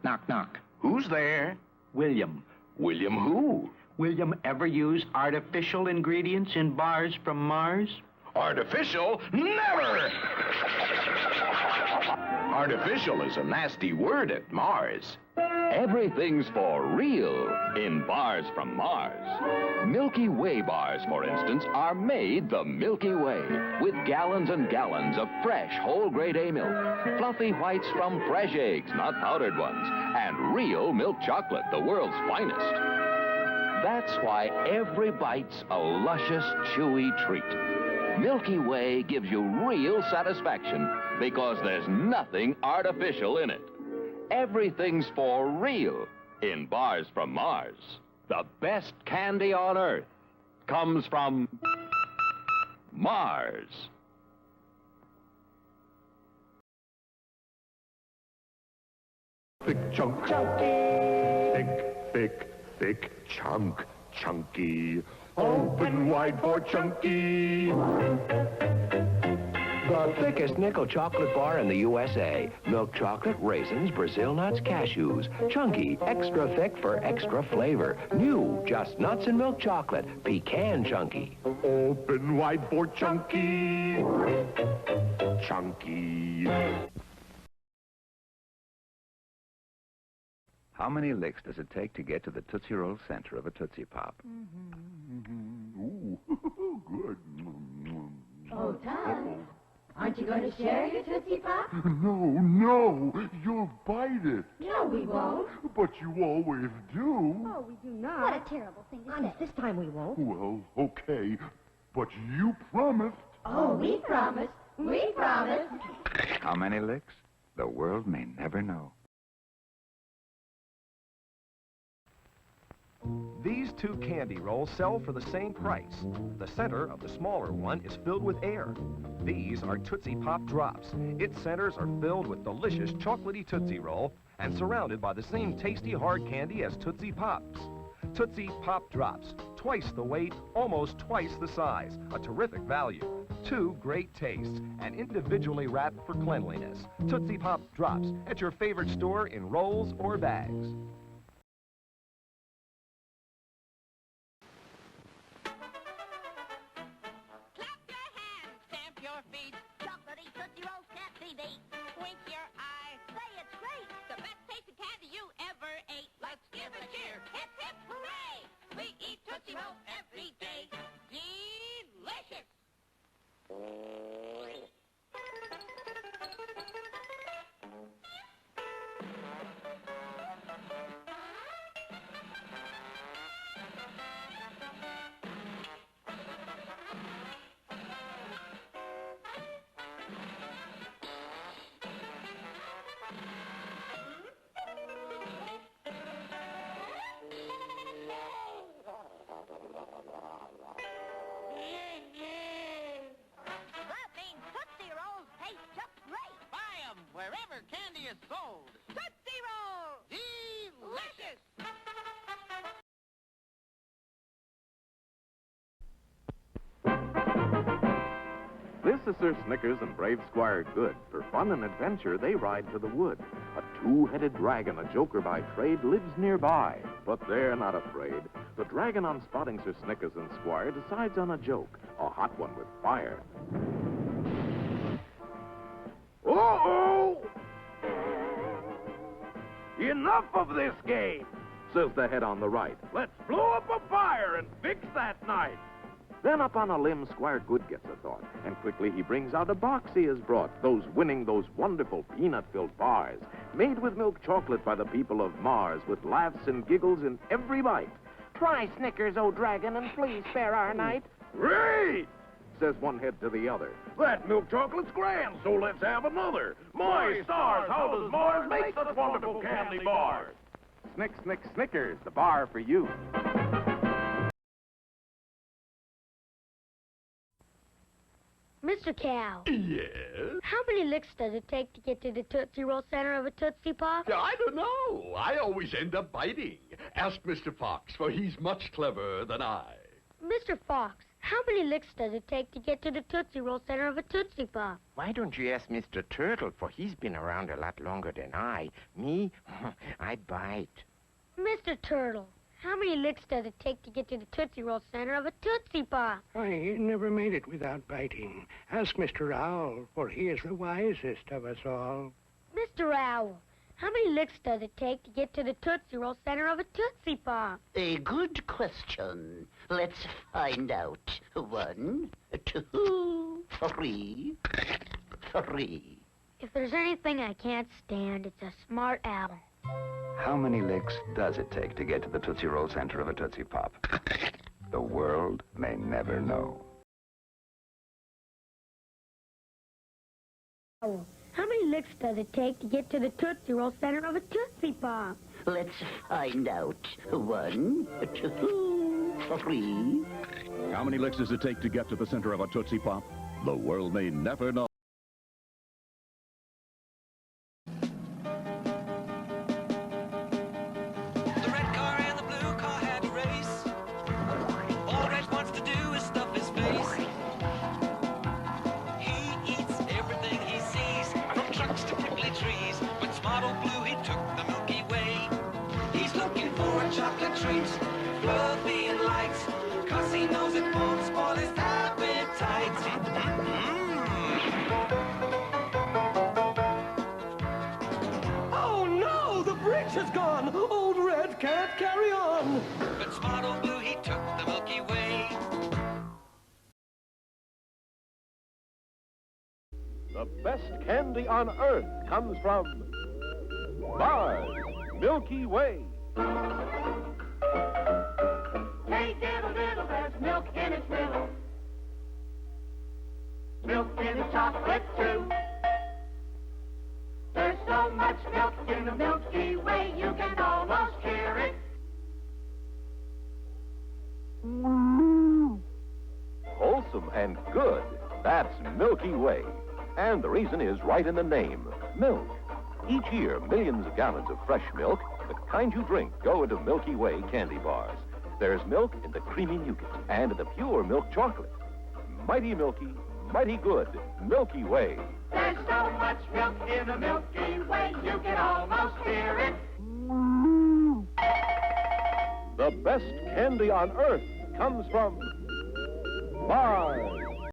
Knock, knock. Who's there? William. William who? William ever use artificial ingredients in bars from Mars? Artificial? Never! Artificial is a nasty word at Mars. Everything's for real in bars from Mars. Milky Way bars, for instance, are made the Milky Way with gallons and gallons of fresh whole-grade A-milk, fluffy whites from fresh eggs, not powdered ones, and real milk chocolate, the world's finest. That's why every bite's a luscious, chewy treat. Milky Way gives you real satisfaction because there's nothing artificial in it. Everything's for real in bars from Mars. The best candy on Earth comes from Mars. Thick chunk. Chunky. Thick chunk. Chunky. Open wide for Chunky. The thickest nickel chocolate bar in the USA. Milk chocolate, raisins, Brazil nuts, cashews. Chunky, extra thick for extra flavor. New, just nuts and milk chocolate. Pecan Chunky. Open wide for Chunky. Chunky. How many licks does it take to get to the Tootsie Roll center of a Tootsie Pop? Ooh, good. Oh, Tom, aren't you going to share your Tootsie Pop? No, you'll bite it. No, we won't. But you always do. Oh, we do not. What a terrible thing to Honest, say. this time we won't. Well, okay, but you promised. Oh, we promised. We promised. How many licks? The world may never know. These two candy rolls sell for the same price. The center of the smaller one is filled with air. These are Tootsie Pop Drops. Its centers are filled with delicious chocolatey Tootsie Roll and surrounded by the same tasty hard candy as Tootsie Pops. Tootsie Pop Drops, twice the weight, almost twice the size. A terrific value. Two great tastes and individually wrapped for cleanliness. Tootsie Pop Drops at your favorite store in rolls or bags. Wherever candy is sold. Tootsie Roll! Delicious! This is Sir Snickers and brave Squire Good. For fun and adventure, they ride to the wood. A two-headed dragon, a joker by trade, lives nearby. But they're not afraid. The dragon, on spotting Sir Snickers and Squire, decides on a joke. A hot one with fire. Uh-oh! Enough of this game, says the head on the right. Let's blow up a fire and fix that night. Then up on a limb, Squire Good gets a thought, and quickly he brings out a box he has brought, those wonderful peanut-filled bars, made with milk chocolate by the people of Mars, with laughs and giggles in every bite. Try Snickers, O dragon, and please spare our night. Great! Says one head to the other. That milk chocolate's grand, so let's have another. My stars, how does Mars make such wonderful candy bars? Snick, snick, Snickers, the bar for you. Mr. Cow. Yes? How many licks does it take to get to the Tootsie Roll center of a Tootsie Pop? I don't know. I always end up biting. Ask Mr. Fox, for he's much cleverer than I. Mr. Fox, how many licks does it take to get to the Tootsie Roll center of a Tootsie Pop? Why don't you ask Mr. Turtle, for he's been around a lot longer than I. Me, I bite. Mr. Turtle, how many licks does it take to get to the Tootsie Roll center of a Tootsie Pop? I never made it without biting. Ask Mr. Owl, for he is the wisest of us all. Mr. Owl, how many licks does it take to get to the Tootsie Roll center of a Tootsie Pop? A good question. Let's find out. 1, 2, 3. If there's anything I can't stand, it's a smart owl. How many licks does it take to get to the Tootsie Roll center of a Tootsie Pop? The world may never know. Owl, how many licks does it take to get to the Tootsie Roll center of a Tootsie Pop? Let's find out. 1, 2, 3. How many licks does it take to get to the center of a Tootsie Pop? The world may never know. Chocolate treats, fluffy and light, 'cause he knows it won't spoil his appetite. Oh no, the bridge has gone. Old Red can't carry on. But Smart Old Blue, he took the Milky Way. The best candy on earth comes from Mars, Milky Way. Hey, diddle, diddle, there's milk in its middle. Milk in the chocolate, too. There's so much milk in the Milky Way, you can almost hear it. Wholesome and good. That's Milky Way. And the reason is right in the name, milk. Each year, millions of gallons of fresh milk, the kind you drink, go into Milky Way candy bars. There's milk in the creamy nougat and in the pure milk chocolate. Mighty milky, mighty good, Milky Way. There's so much milk in the Milky Way, you can almost hear it. The best candy on earth comes from Mars.